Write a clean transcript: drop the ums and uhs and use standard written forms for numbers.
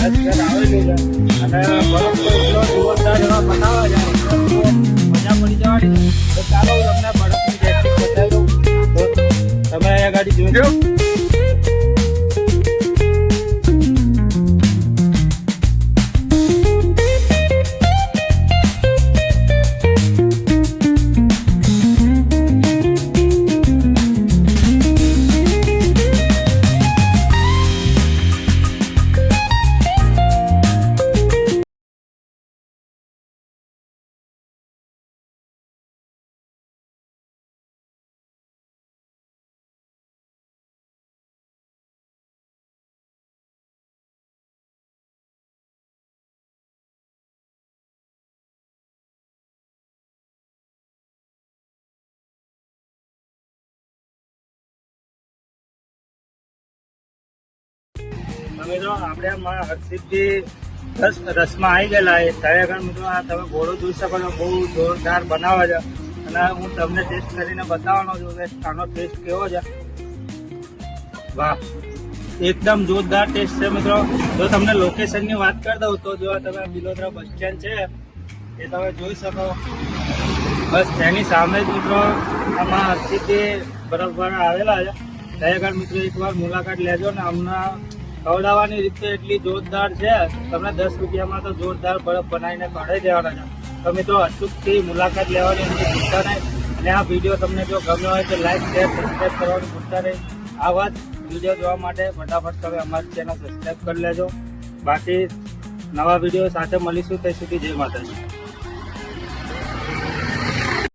રાજગઢ આવેલું છે અને બરફ તો એટલો જોરદાર એવા બનાવવા જાય મજા પડી જવાની છે. તો ચાલો હું તમને બરફની ટેકનિક બતાવી દઉં. તો તમે અહીંયા ગાડી જોઈ લો. મિત્રો આપણે હરસિદ્ધિ રસમાં આવી ગયેલા એ ત્યાં મિત્રો આ તમે ઘોડો જોઈ શકો છો, બહુ જોરદાર બનાવે છે અને હું તમને ટેસ્ટ કરીને બતાવવાનો છું કે આનો ટેસ્ટ કેવો છે. વાહ, એકદમ જોરદાર ટેસ્ટ છે મિત્રો. જો તમને લોકેશનની વાત કરી દઉં તો જો તમે બિલોદરા બસ સ્ટેન્ડ છે એ તમે જોઈ શકો, બસ તેની સામે જ મિત્રો આમાં હરસિદ્ધિ બરફવાળા આવેલા છે. ત્યાં મિત્રો એકવાર મુલાકાત લેજો ને હમણાં ખવડાવવાની રીતે એટલી જોરદાર છે, તમને 10 રૂપિયામાં તો જોરદાર બરફ બનાવીને કાઢી દેવાના છે. તો મિત્રો અચૂકથી મુલાકાત લેવાની એમની ભૂલતા નહીં. અને આ વિડીયો તમને જો ગમ્યો હોય તો લાઈક શેર સબસ્ક્રાઈબ કરવાનું ભૂલતા નહીં. આવા જ વિડીયો જોવા માટે ફટાફટ તમે અમારી ચેનલ સબસ્ક્રાઈબ કરી લેજો. બાકી નવા વિડીયો સાથે મળીશું ત્યાં સુધી જય માતાજી.